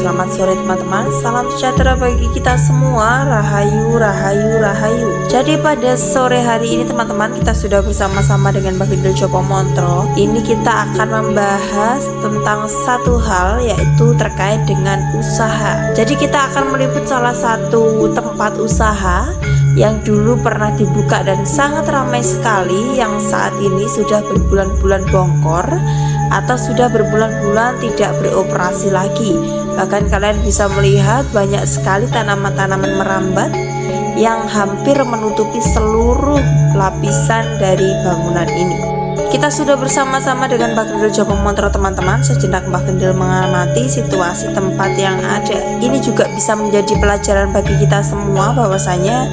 Selamat sore teman-teman, salam sejahtera bagi kita semua. Rahayu, rahayu, rahayu. Jadi pada sore hari ini teman-teman, kita sudah bersama-sama dengan Mbak Gendel Jopo Montro. Ini kita akan membahas tentang satu hal, yaitu terkait dengan usaha. Jadi kita akan meliput salah satu tempat usaha yang dulu pernah dibuka dan sangat ramai sekali, yang saat ini sudah berbulan-bulan bongkor atau sudah berbulan-bulan tidak beroperasi lagi. Bahkan kalian bisa melihat banyak sekali tanaman-tanaman merambat yang hampir menutupi seluruh lapisan dari bangunan ini. Kita sudah bersama-sama dengan Mbak Gendel Jopo Montro teman-teman. Sejenak Mbak Gendel mengamati situasi tempat yang ada. Ini juga bisa menjadi pelajaran bagi kita semua, bahwasanya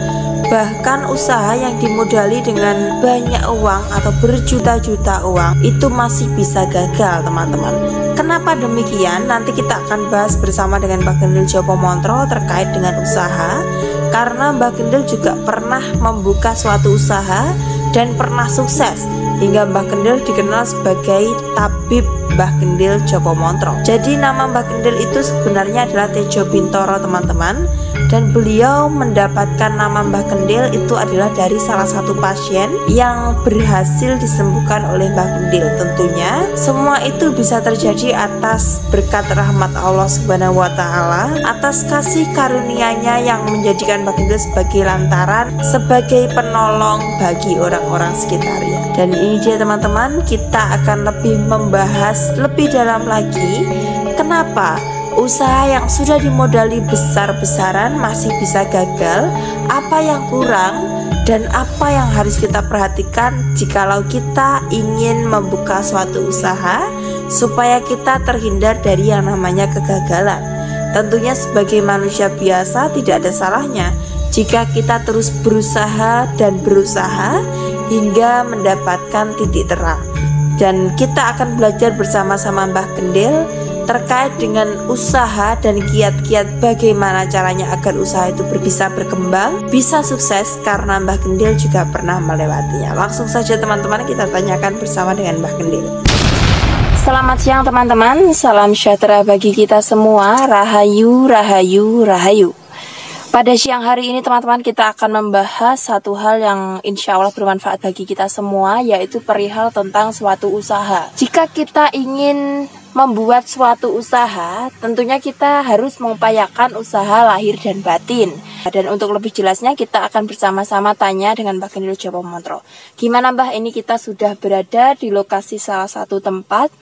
bahkan usaha yang dimodali dengan banyak uang atau berjuta-juta uang itu masih bisa gagal teman-teman. Kenapa demikian? Nanti kita akan bahas bersama dengan Mbak Gendel Jopo Montro terkait dengan usaha. Karena Mbak Gendel juga pernah membuka suatu usaha dan pernah sukses, hingga Mbak Gendel dikenal sebagai Tabib Mbak Gendel Jopo Montro. Jadi nama Mbak Gendel itu sebenarnya adalah Tejo Bintoro teman-teman. Dan beliau mendapatkan nama Mbak Gendel itu adalah dari salah satu pasien yang berhasil disembuhkan oleh Mbak Gendel. Tentunya semua itu bisa terjadi atas berkat rahmat Allah Subhanahu wa Ta'ala, atas kasih karunia-Nya yang menjadikan Mbak Gendel sebagai lantaran, sebagai penolong bagi orang-orang sekitarnya. Dan ini dia teman-teman, kita akan lebih membahas lebih dalam lagi kenapa usaha yang sudah dimodali besar-besaran masih bisa gagal, apa yang kurang, dan apa yang harus kita perhatikan jikalau kita ingin membuka suatu usaha supaya kita terhindar dari yang namanya kegagalan. Tentunya sebagai manusia biasa tidak ada salahnya jika kita terus berusaha dan berusaha hingga mendapatkan titik terang. Dan kita akan belajar bersama-sama Mbak Gendel terkait dengan usaha dan kiat-kiat bagaimana caranya agar usaha itu bisa berkembang, bisa sukses, karena Mbak Gendel juga pernah melewatinya. Langsung saja teman-teman, kita tanyakan bersama dengan Mbak Gendel. Selamat siang teman-teman, salam sejahtera bagi kita semua. Rahayu, rahayu, rahayu. Pada siang hari ini teman-teman, kita akan membahas satu hal yang insya Allah bermanfaat bagi kita semua, yaitu perihal tentang suatu usaha. Jika kita ingin membuat suatu usaha, tentunya kita harus mengupayakan usaha lahir dan batin. Dan untuk lebih jelasnya, kita akan bersama-sama tanya dengan Mbak Gendel Jopo Montro. Gimana Mbak, ini kita sudah berada di lokasi salah satu tempat,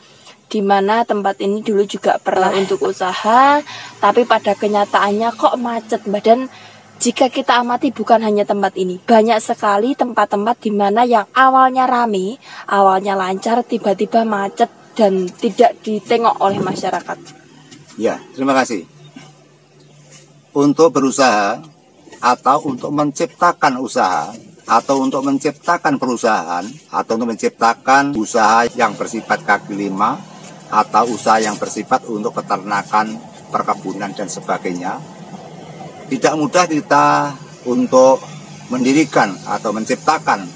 di mana tempat ini dulu juga pernah untuk usaha, tapi pada kenyataannya kok macet Mbak. Dan jika kita amati bukan hanya tempat ini, banyak sekali tempat-tempat di mana yang awalnya rame, awalnya lancar, tiba-tiba macet dan tidak ditengok oleh masyarakat. Ya, terima kasih. Untuk berusaha atau untuk menciptakan usaha atau untuk menciptakan perusahaan atau untuk menciptakan usaha yang bersifat kaki lima atau usaha yang bersifat untuk peternakan, perkebunan dan sebagainya, tidak mudah kita untuk mendirikan atau menciptakan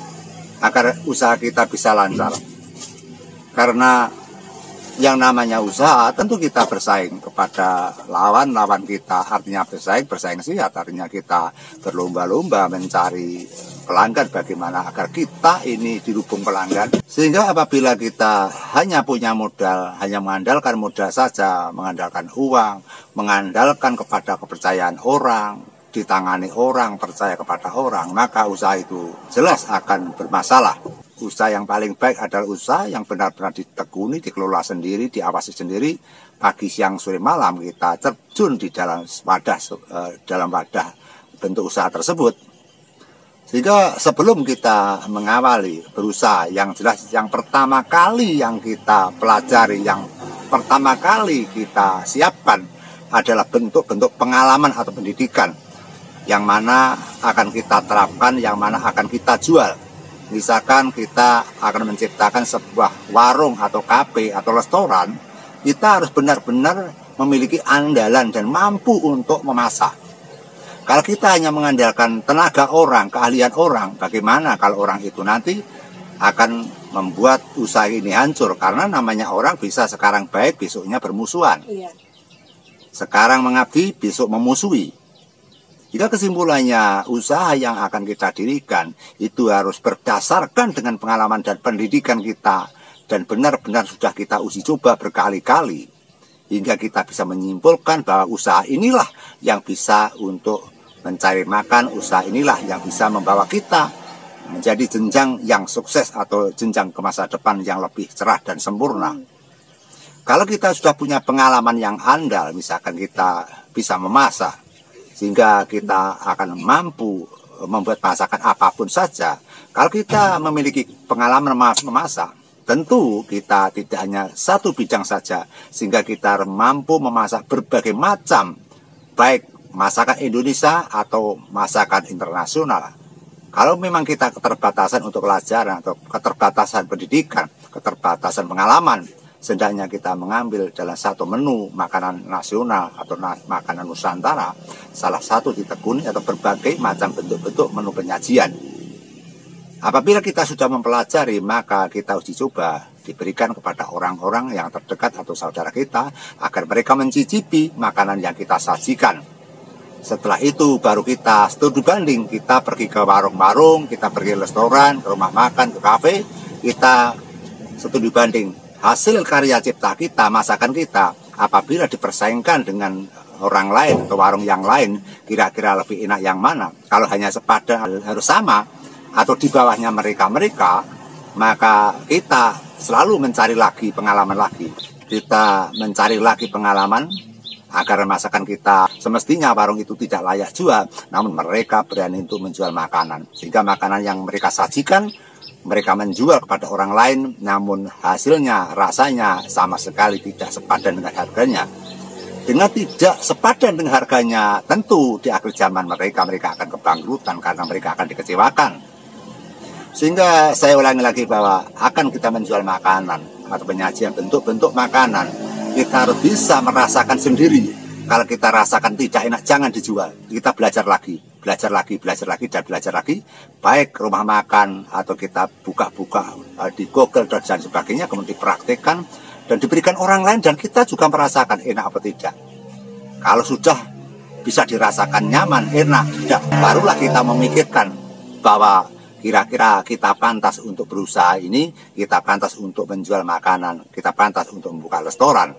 agar usaha kita bisa lancar. Karena yang namanya usaha tentu kita bersaing kepada lawan-lawan kita. Artinya bersaing sehat, artinya kita berlomba-lomba mencari pelanggan, bagaimana agar kita ini dirubung pelanggan. Sehingga apabila kita hanya punya modal, hanya mengandalkan modal saja, mengandalkan uang, mengandalkan kepada kepercayaan orang, ditangani orang, percaya kepada orang, maka usaha itu jelas akan bermasalah. Usaha yang paling baik adalah usaha yang benar-benar ditekuni, dikelola sendiri, diawasi sendiri. Pagi, siang, sore, malam kita terjun di dalam wadah bentuk usaha tersebut. Sehingga sebelum kita mengawali berusaha, yang jelas yang pertama kali yang kita pelajari, yang pertama kali kita siapkan adalah bentuk-bentuk pengalaman atau pendidikan yang mana akan kita terapkan, yang mana akan kita jual. Misalkan kita akan menciptakan sebuah warung atau kafe atau restoran, kita harus benar-benar memiliki andalan dan mampu untuk memasak. Kalau kita hanya mengandalkan tenaga orang, keahlian orang, bagaimana kalau orang itu nanti akan membuat usaha ini hancur? Karena namanya orang bisa sekarang baik, besoknya bermusuhan. Iya. Sekarang mengabdi, besok memusuhi. Jika kesimpulannya usaha yang akan kita dirikan itu harus berdasarkan dengan pengalaman dan pendidikan kita dan benar-benar sudah kita uji coba berkali-kali hingga kita bisa menyimpulkan bahwa usaha inilah yang bisa untuk mencari makan, usaha inilah yang bisa membawa kita menjadi jenjang yang sukses atau jenjang ke masa depan yang lebih cerah dan sempurna. Kalau kita sudah punya pengalaman yang andal, misalkan kita bisa memasak, sehingga kita akan mampu membuat masakan apapun saja. Kalau kita memiliki pengalaman memasak, tentu kita tidak hanya satu bidang saja, sehingga kita mampu memasak berbagai macam, baik masakan Indonesia atau masakan internasional. Kalau memang kita keterbatasan untuk pelajaran atau keterbatasan pendidikan, keterbatasan pengalaman, sedangnya kita mengambil dalam satu menu makanan nasional atau makanan Nusantara, salah satu ditekuni atau berbagai macam bentuk-bentuk menu penyajian. Apabila kita sudah mempelajari, maka kita uji coba diberikan kepada orang-orang yang terdekat atau saudara kita agar mereka mencicipi makanan yang kita sajikan. Setelah itu baru kita studi banding, kita pergi ke warung-warung, kita pergi ke restoran, ke rumah makan, ke kafe, kita studi banding hasil karya cipta kita, masakan kita, apabila dipersaingkan dengan orang lain atau warung yang lain, kira-kira lebih enak yang mana. Kalau hanya sepadan harus sama atau di bawahnya mereka-mereka, maka kita selalu mencari lagi pengalaman lagi. Kita mencari lagi pengalaman agar masakan kita, semestinya warung itu tidak layak jual, namun mereka berani untuk menjual makanan. Sehingga makanan yang mereka sajikan, mereka menjual kepada orang lain, namun hasilnya, rasanya sama sekali tidak sepadan dengan harganya. Dengan tidak sepadan dengan harganya, tentu di akhir zaman mereka akan kebangkrutan karena mereka akan dikecewakan. Sehingga saya ulangi lagi bahwa akan kita menjual makanan atau penyajian bentuk-bentuk makanan, kita harus bisa merasakan sendiri. Kalau kita rasakan tidak enak, jangan dijual. Kita belajar lagi, dan belajar lagi. Baik rumah makan atau kita buka-buka di Google dan sebagainya, kemudian dipraktekkan dan diberikan orang lain, dan kita juga merasakan enak atau tidak. Kalau sudah bisa dirasakan nyaman, enak, tidak, barulah kita memikirkan bahwa kira-kira kita pantas untuk berusaha ini, kita pantas untuk menjual makanan, kita pantas untuk membuka restoran.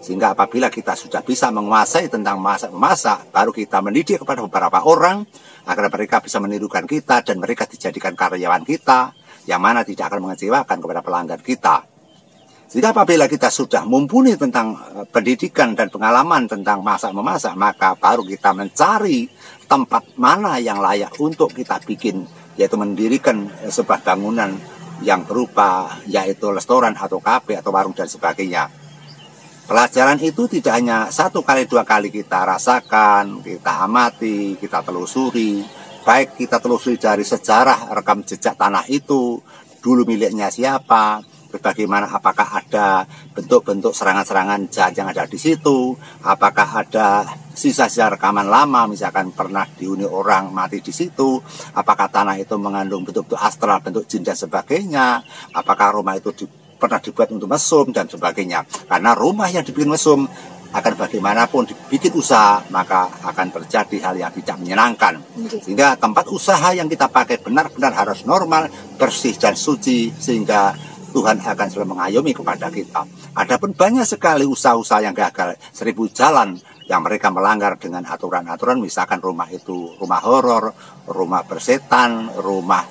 Sehingga apabila kita sudah bisa menguasai tentang memasak, baru kita mendidik kepada beberapa orang agar mereka bisa menirukan kita dan mereka dijadikan karyawan kita, yang mana tidak akan mengecewakan kepada pelanggan kita. Sehingga apabila kita sudah mumpuni tentang pendidikan dan pengalaman tentang masak-memasak, maka baru kita mencari tempat mana yang layak untuk kita bikin, yaitu mendirikan sebuah bangunan yang berupa yaitu restoran atau kafe atau warung dan sebagainya. Pelajaran itu tidak hanya satu kali dua kali kita rasakan, kita amati, kita telusuri. Baik kita telusuri dari sejarah rekam jejak tanah itu, dulu miliknya siapa, bagaimana, apakah ada bentuk-bentuk serangan-serangan jahat yang ada di situ, apakah ada sisa-sisa rekaman lama, misalkan pernah dihuni orang mati di situ, apakah tanah itu mengandung bentuk-bentuk astral, bentuk jin dan sebagainya, apakah rumah itu pernah dibuat untuk mesum dan sebagainya. Karena rumah yang dibikin mesum akan bagaimanapun dibikin usaha, maka akan terjadi hal yang tidak menyenangkan. Sehingga tempat usaha yang kita pakai benar-benar harus normal, bersih dan suci, sehingga Tuhan akan selalu mengayomi kepada kita. Adapun banyak sekali usaha-usaha yang gagal, 1000 jalan yang mereka melanggar dengan aturan-aturan, misalkan rumah itu rumah horor, rumah bersetan, rumah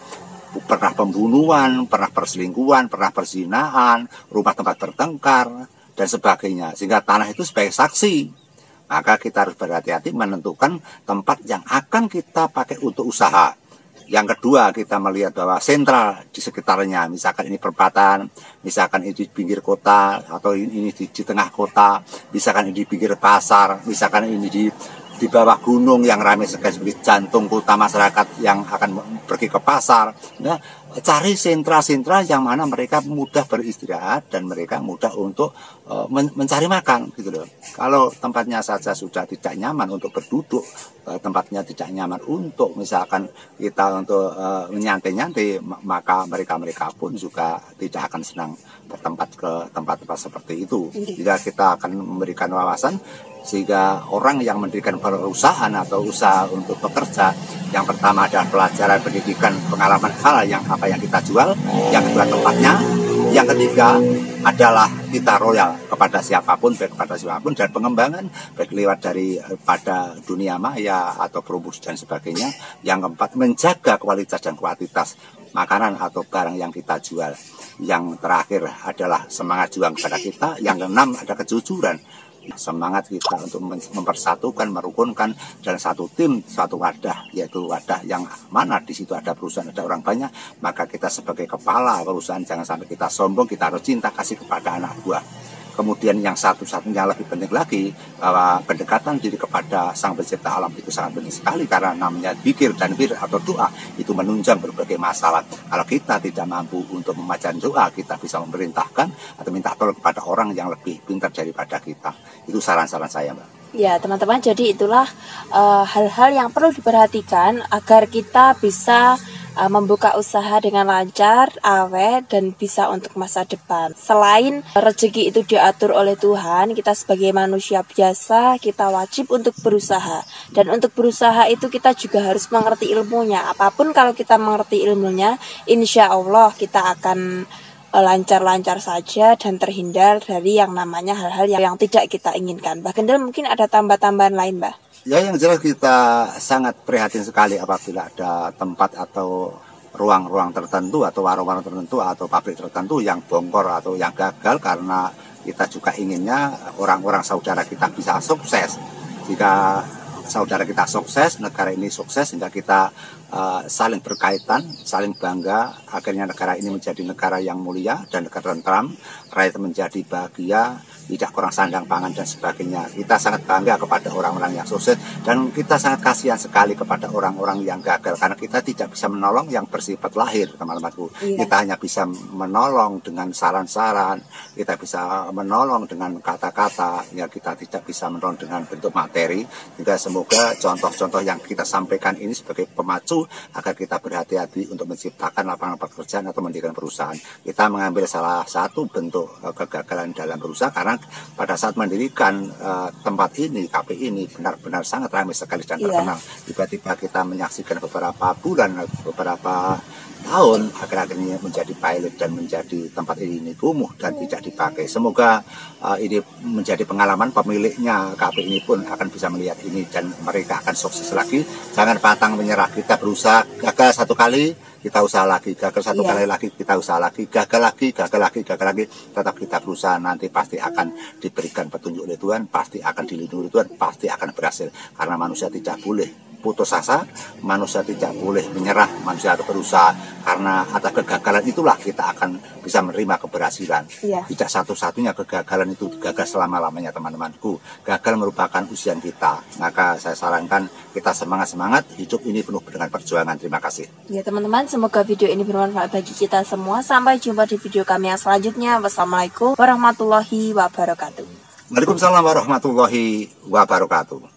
pernah pembunuhan, pernah perselingkuhan, pernah perzinahan, rumah tempat bertengkar, dan sebagainya. Sehingga tanah itu sebagai saksi. Maka kita harus berhati-hati menentukan tempat yang akan kita pakai untuk usaha. Yang kedua, kita melihat bahwa sentral di sekitarnya, misalkan ini perempatan, misalkan ini di pinggir kota, atau ini di tengah kota, misalkan ini di pinggir pasar, misalkan ini di bawah gunung yang ramai sekali sebagai jantung kota masyarakat yang akan pergi ke pasar. Nah, cari sentra-sentra yang mana mereka mudah beristirahat dan mereka mudah untuk mencari makan gitu loh. Kalau tempatnya saja sudah tidak nyaman untuk berduduk, tempatnya tidak nyaman untuk misalkan kita untuk menyantai-nyantai, maka mereka pun juga tidak akan senang bertempat ke tempat-tempat seperti itu. Jika kita akan memberikan wawasan sehingga orang yang mendirikan perusahaan atau usaha untuk bekerja, yang pertama adalah pelajaran, pendidikan, pengalaman hal yang apa yang kita jual, yang kedua tempatnya, yang ketiga adalah kita royal kepada siapapun, baik kepada siapapun, dan pengembangan baik lewat pada dunia maya atau promosi dan sebagainya. Yang keempat, menjaga kualitas dan kuantitas makanan atau barang yang kita jual. Yang terakhir adalah semangat juang kepada kita. Yang keenam ada kejujuran, semangat kita untuk mempersatukan, merukunkan dalam satu tim, satu wadah, yaitu wadah yang mana di situ ada perusahaan, ada orang banyak, maka kita sebagai kepala perusahaan jangan sampai kita sombong, kita harus cinta kasih kepada anak buah. Kemudian yang satu-satunya lebih penting lagi, bahwa pendekatan diri kepada Sang Pencipta alam itu sangat penting sekali, karena namanya zikir dan wir atau doa itu menunjang berbagai masalah. Kalau kita tidak mampu untuk membaca doa, kita bisa memerintahkan atau minta tolong kepada orang yang lebih pintar daripada kita. Itu saran-saran saya, Mbak. Ya teman-teman, jadi itulah hal-hal yang perlu diperhatikan agar kita bisa membuka usaha dengan lancar, awet, dan bisa untuk masa depan. Selain rezeki itu diatur oleh Tuhan, kita sebagai manusia biasa, kita wajib untuk berusaha. Dan untuk berusaha itu kita juga harus mengerti ilmunya. Apapun kalau kita mengerti ilmunya, insya Allah kita akan lancar-lancar saja dan terhindar dari yang namanya hal-hal yang tidak kita inginkan. Mbak Gendel, mungkin ada tambah-tambahan lain, Mbak? Ya, yang jelas kita sangat prihatin sekali apabila ada tempat atau ruang-ruang tertentu atau warung-warung tertentu atau pabrik tertentu yang bongkor atau yang gagal, karena kita juga inginnya orang-orang saudara kita bisa sukses. Jika saudara kita sukses, negara ini sukses, sehingga kita saling berkaitan, saling bangga, akhirnya negara ini menjadi negara yang mulia dan negara tentram, rakyat menjadi bahagia, tidak kurang sandang pangan dan sebagainya. Kita sangat bangga kepada orang-orang yang sukses, dan kita sangat kasihan sekali kepada orang-orang yang gagal, karena kita tidak bisa menolong yang bersifat lahir, teman-temanku. Kita hanya bisa menolong dengan saran-saran, kita bisa menolong dengan kata-kata, ya kita tidak bisa menolong dengan bentuk materi. Juga semoga contoh-contoh yang kita sampaikan ini sebagai pemacu agar kita berhati-hati untuk menciptakan lapangan pekerjaan atau mendirikan perusahaan. Kita mengambil salah satu bentuk kegagalan dalam berusaha, karena pada saat mendirikan tempat ini, kafe ini benar-benar sangat ramai sekali dan terkenal. Tiba-tiba kita menyaksikan beberapa bulan, beberapa tahun akhir-akhirnya menjadi pilot dan menjadi tempat ini kumuh dan tidak dipakai. Semoga ini menjadi pengalaman, pemiliknya kafe ini pun akan bisa melihat ini dan mereka akan sukses lagi. Jangan pantang menyerah, kita berusaha, gagal satu kali kita usaha lagi, gagal satu kali lagi kita usaha lagi, gagal lagi, tetap kita berusaha, nanti pasti akan diberikan petunjuk oleh Tuhan, pasti akan dilindungi Tuhan, pasti akan berhasil. Karena manusia tidak boleh putus asa, manusia tidak boleh menyerah, manusia harus berusaha, karena atas kegagalan itulah kita akan bisa menerima keberhasilan. Tidak satu-satunya kegagalan itu gagal selama-lamanya, teman-temanku. Gagal merupakan ujian kita, maka saya sarankan kita semangat-semangat, hidup ini penuh dengan perjuangan. Terima kasih. Ya teman-teman, semoga video ini bermanfaat bagi kita semua. Sampai jumpa di video kami yang selanjutnya. Wassalamualaikum warahmatullahi wabarakatuh. Waalaikumsalam warahmatullahi wabarakatuh.